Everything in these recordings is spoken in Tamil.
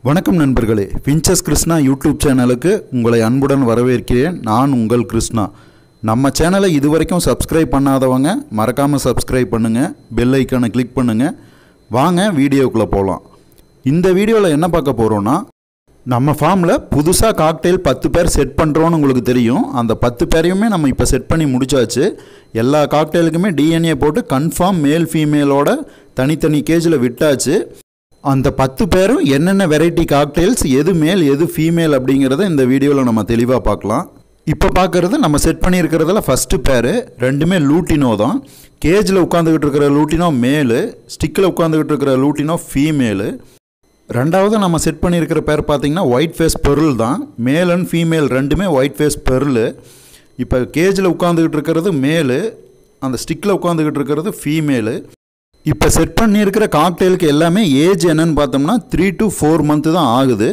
வணக்கம் நண்பர்களே, வின்சஸ் கிருஷ்ணா யூடியூப் சேனலுக்கு உங்களை அன்புடன் வரவேற்கிறேன். நான் உங்கள் கிருஷ்ணா. நம்ம சேனலை இதுவரைக்கும் சப்ஸ்கிரைப் பண்ணாதவங்க மறக்காமல் சப்ஸ்கிரைப் பண்ணுங்கள், பெல் ஐக்கானை கிளிக் பண்ணுங்கள். வாங்க வீடியோக்குள்ளே போகலாம். இந்த வீடியோவில் என்ன பார்க்க போகிறோன்னா, நம்ம ஃபார்மில் புதுசாக காக்டெயில் 10 பேர் செட் பண்ணுறோன்னு உங்களுக்கு தெரியும். அந்த 10 பேரையுமே நம்ம இப்போ செட் பண்ணி முடிச்சாச்சு. எல்லா காக்டெயிலுக்குமே டிஎன்ஏ போட்டு கன்ஃபார்ம் மேல் ஃபீமேலோட தனித்தனி கேஜில் விட்டாச்சு. அந்த 10 பேரும் என்னென்ன வெரைட்டி காக்டெயில்ஸ், எது மேல் எது ஃபீமேல் அப்படிங்கிறத இந்த வீடியோவில் நம்ம தெளிவாக பார்க்கலாம். இப்போ பார்க்குறது நம்ம செட் பண்ணியிருக்கிறதுல ஃபஸ்ட்டு பேர் ரெண்டுமே லூட்டினோ தான். கேஜில் உட்காந்துக்கிட்டு இருக்கிற லூட்டினோ மேலு, ஸ்டிக்கில் உட்காந்துக்கிட்டு இருக்கிற லூட்டினோ ஃபீமேலு. ரெண்டாவது நம்ம செட் பண்ணியிருக்கிற பேர் பார்த்திங்கன்னா ஒயிட் ஃபேஸ் பெர்ல் தான். மேல் அண்ட் ஃபீமேல் ரெண்டுமே ஒயிட் ஃபேஸ் பெர்லு. இப்போ கேஜில் உட்காந்துக்கிட்டு இருக்கிறது மேலு, அந்த ஸ்டிக்கில் உட்காந்துக்கிட்டு இருக்கிறது ஃபீமேலு. இப்போ செட் பண்ணியிருக்கிற காக்டெயிலுக்கு எல்லாமே ஏஜ் என்னன்னு பார்த்தோம்னா 3 to 4 month தான் ஆகுது.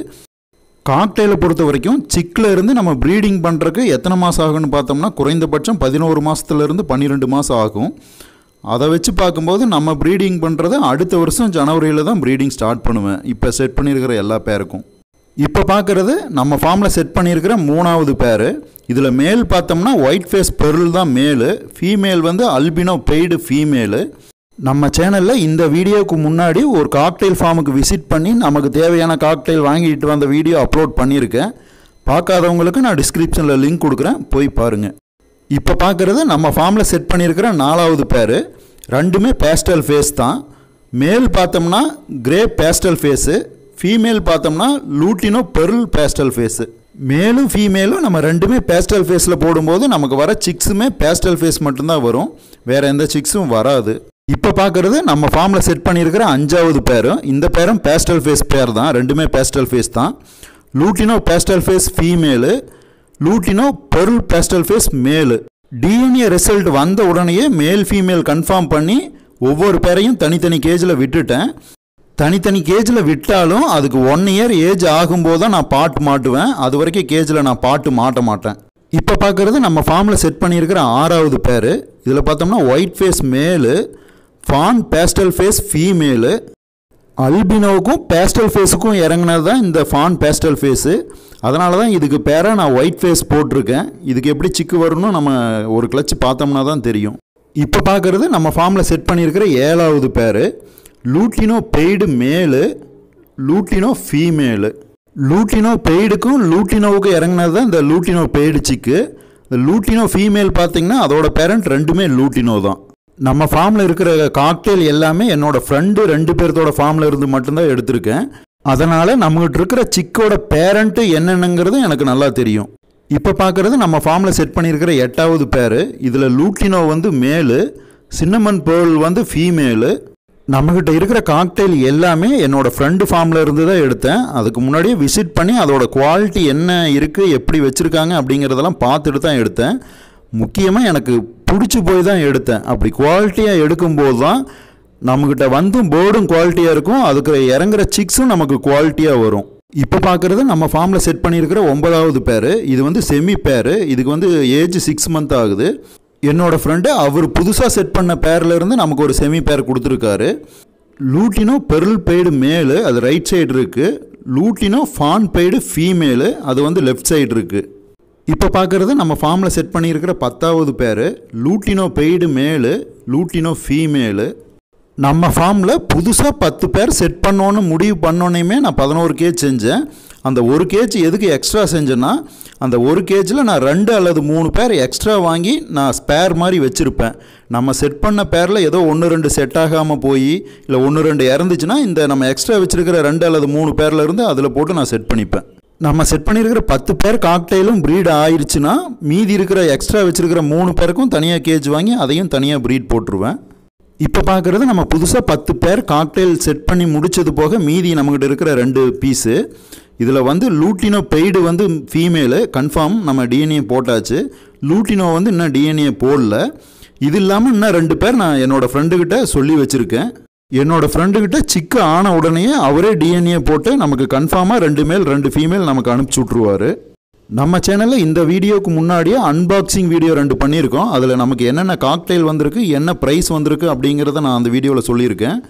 காக்டெயிலை பொறுத்த வரைக்கும் சிக்கில் இருந்து நம்ம ப்ரீடிங் பண்ணுறதுக்கு எத்தனை மாதம் ஆகுன்னு பார்த்தோம்னா குறைந்தபட்சம் 11 மாதத்துலேருந்து 12 மாதம் ஆகும். அதை வச்சு பார்க்கும்போது நம்ம ப்ரீடிங் பண்ணுறது அடுத்த வருஷம் ஜனவரியில் தான் ப்ரீடிங் ஸ்டார்ட் பண்ணுவேன். இப்போ செட் பண்ணியிருக்கிற எல்லா பேருக்கும். இப்போ பார்க்குறது நம்ம ஃபார்மில் செட் பண்ணியிருக்கிற 3வது பேர். இதில் மேல் பார்த்தோம்னா ஒயிட் ஃபேஸ் பெர்ல் தான் மேலு, ஃபீமேல் வந்து அல்பினோ பெய்டு ஃபீமேலு. நம்ம சேனலில் இந்த வீடியோவுக்கு முன்னாடி ஒரு காக்டெயில் ஃபார்முக்கு விசிட் பண்ணி நமக்கு தேவையான காக்டெயில் வாங்கிட்டு வந்த வீடியோ அப்லோட் பண்ணியிருக்கேன். பார்க்காதவங்களுக்கு நான் டிஸ்கிரிப்ஷனில் லிங்க் கொடுக்குறேன், போய் பாருங்கள். இப்போ பார்க்குறது நம்ம ஃபார்மில் செட் பண்ணியிருக்கிற 4வது பேர். ரெண்டுமே பேஸ்டல் ஃபேஸ் தான். மேல் பார்த்தோம்னா கிரே பேஸ்டல் ஃபேஸு, ஃபீமேல் பார்த்தோம்னா லூட்டினோ பெர்ல் பேஸ்டல் ஃபேஸு. மேலும் ஃபீமேலும் நம்ம ரெண்டுமே பேஸ்டல் ஃபேஸில் போடும்போது நமக்கு வர சிக்ஸுமே பேஸ்டல் ஃபேஸ் மட்டும்தான் வரும், வேறு எந்த சிக்ஸும் வராது. இப்போ பார்க்குறது நம்ம ஃபார்மில் செட் பண்ணியிருக்கிற 5வது பேரும். இந்த பேரும் பேஸ்டல் ஃபேஸ் பேர் தான், ரெண்டுமே பேஸ்டல் ஃபேஸ் தான். Lutino pastel face female, lutino pearl pastel face male. DNA result வந்த உடனேயே மேல் ஃபீமேல் கன்ஃபார்ம் பண்ணி ஒவ்வொரு பேரையும் தனித்தனி கேஜில் விட்டுட்டேன். தனித்தனி கேஜில் விட்டாலும் அதுக்கு 1 year ஏஜ் ஆகும்போது தான் நான் பாட்டு மாட்டுவேன். அது வரைக்கும் கேஜில் நான் பாட்டு மாட்ட மாட்டேன். இப்போ பார்க்குறது நம்ம ஃபார்மில் செட் பண்ணியிருக்கிற 6வது பேர். இதில் பார்த்தோம்னா white face male, fawn pastel face female. அல்பினோவுக்கும் பேஸ்டல் ஃபேஸுக்கும் இறங்கினது தான் இந்த ஃபான் பேஸ்டல் ஃபேஸு. அதனால தான் இதுக்கு பேராக நான் ஒயிட் ஃபேஸ் போட்டிருக்கேன். இதுக்கு எப்படி சிக்கு வரும்னு நம்ம ஒரு கிளச்சு பார்த்தோம்னா தான் தெரியும். இப்போ பார்க்குறது நம்ம ஃபார்மில் செட் பண்ணியிருக்கிற 7வது பேர். லூட்டினோ பெய்டு மேலு, லூட்டினோ ஃபீமேலு. லூட்டினோ பெய்டுக்கும் லூட்டினோவுக்கும் இறங்கினது தான் இந்த லூட்டினோ பெய்டு சிக்கு. இந்த லூட்டினோ ஃபீமேல் பார்த்திங்கன்னா அதோட பேரண்ட் ரெண்டுமே லூட்டினோ தான். நம்ம ஃபார்மில் இருக்கிற காக்டெயில் எல்லாமே என்னோடய ஃப்ரெண்டு 2 பேர்த்தோட ஃபார்மில் இருந்து மட்டும்தான் எடுத்திருக்கேன். அதனால் நம்மகிட்ட இருக்கிற சிக்கோட பேரண்ட்டு என்னென்னங்கிறது எனக்கு நல்லா தெரியும். இப்போ பார்க்குறது நம்ம ஃபார்மில் செட் பண்ணியிருக்கிற 8வது பேர். இதில் லூட்டினோ வந்து மேலு, சின்னமன் பேர்ல் வந்து ஃபீமேலு. நம்மக்கிட்ட இருக்கிற காக்டெயில் எல்லாமே என்னோடய ஃப்ரெண்டு ஃபார்மில் இருந்து தான் எடுத்தேன். அதுக்கு முன்னாடியே விசிட் பண்ணி அதோட குவாலிட்டி என்ன இருக்குது, எப்படி வச்சுருக்காங்க அப்படிங்கிறதெல்லாம் பார்த்துட்டு தான் எடுத்தேன். முக்கியமாக எனக்கு பிடிச்சி போய் தான் எடுத்தேன். அப்படி குவாலிட்டியாக எடுக்கும்போது தான் நம்மக்கிட்ட வந்தும் போர்டும் குவாலிட்டியாக இருக்கும், அதுக்கு இறங்குற சிக்ஸும் நமக்கு குவாலிட்டியாக வரும். இப்போ பார்க்குறது நம்ம ஃபார்மில் செட் பண்ணியிருக்கிற 9வது பேர். இது வந்து செமி பேர். இதுக்கு வந்து ஏஜ் 6 month ஆகுது. என்னோடய ஃப்ரெண்டு அவர் புதுசாக செட் பண்ண பேர்லேருந்து நமக்கு ஒரு செமி பேர் கொடுத்துருக்காரு. லூட்டினோ பெர்ல் பெய்டு மேலு, அது ரைட் சைடு இருக்குது. லூட்டினோ ஃபான் பெய்டு ஃபீமேலு, அது வந்து லெஃப்ட் சைடு இருக்குது. இப்போ பார்க்குறது நம்ம ஃபார்மில் செட் பண்ணியிருக்கிற 10வது பேர். லூட்டினோ பெய்டு மேலு, லூட்டினோ ஃபீமேலு. நம்ம ஃபார்மில் புதுசாக 10 பேர் செட் பண்ணோன்னு முடிவு பண்ணோன்னே நான் 11 கேஜ் செஞ்சேன். அந்த 1 கேஜ் எதுக்கு எக்ஸ்ட்ரா செஞ்சேன்னா, அந்த 1 கேஜில் நான் 2 அல்லது 3 பேர் எக்ஸ்ட்ரா வாங்கி நான் ஸ்பேர் மாதிரி வச்சுருப்பேன். நம்ம செட் பண்ண பேரில் ஏதோ 1-2 செட் ஆகாமல் போய் இல்லை 1-2 இறந்துச்சுன்னா இந்த நம்ம எக்ஸ்ட்ரா வச்சுருக்கிற 2 அல்லது 3 பேரில் இருந்து அதில் போட்டு நான் செட் பண்ணிப்பேன். நம்ம செட் பண்ணியிருக்கிற 10 பேர் காக்டெயிலும் ப்ரீட் ஆயிடுச்சுன்னா மீதி இருக்கிற எக்ஸ்ட்ரா வச்சுருக்கிற 3 பேருக்கும் தனியாக கேஜ் வாங்கி அதையும் தனியாக ப்ரீட் போட்டுருவேன். இப்போ பார்க்குறது நம்ம புதுசாக 10 பேர் காக்டெயில் செட் பண்ணி முடித்தது போக மீதி நம்மகிட்ட இருக்கிற 2 பீஸு. இதில் வந்து லூட்டினோ பெய்டு வந்து ஃபீமேலு கன்ஃபார்ம் நம்ம டிஎன்ஏ போட்டாச்சு. லூட்டினோ வந்து இன்னும் டிஎன்ஏ போடல. இது இல்லாமல் இன்னும் 2 பேர் நான் என்னோடய ஃப்ரெண்டுக்கிட்ட சொல்லி வச்சுருக்கேன். என்னோடய ஃப்ரெண்டுக்கிட்ட சிக்கு ஆன உடனே அவரே டிஎன்ஏ போட்டு நமக்கு கன்ஃபார்மாக 2 மேல் 2 ஃபீமேல் நமக்கு அனுப்பிச்சி விட்ருவார். நம்ம சேனலில் இந்த வீடியோவுக்கு முன்னாடியே அன்பாக்சிங் வீடியோ 2 பண்ணியிருக்கோம். அதில் நமக்கு என்னென்ன காக்டெயில் வந்திருக்கு, என்ன ப்ரைஸ் வந்திருக்கு அப்படிங்கிறத நான் அந்த வீடியோவில் சொல்லியிருக்கேன்.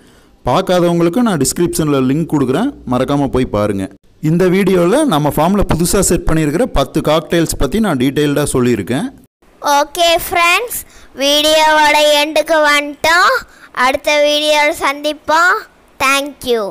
பார்க்காதவங்களுக்கு நான் டிஸ்கிரிப்ஷனில் லிங்க் கொடுக்குறேன், மறக்காமல் போய் பாருங்கள். இந்த வீடியோவில் நம்ம ஃபார்மில் புதுசாக செட் பண்ணியிருக்கிற 10 காக்டெயில்ஸ் பற்றி நான் டீட்டெயில்டாக சொல்லியிருக்கேன். ஓகே ஃப்ரெண்ட்ஸ், வீடியோவோட எண்டுக்கு வந்துட்டோம். அடுத்த வீடியோவில் சந்திப்போம். தேங்க்யூ.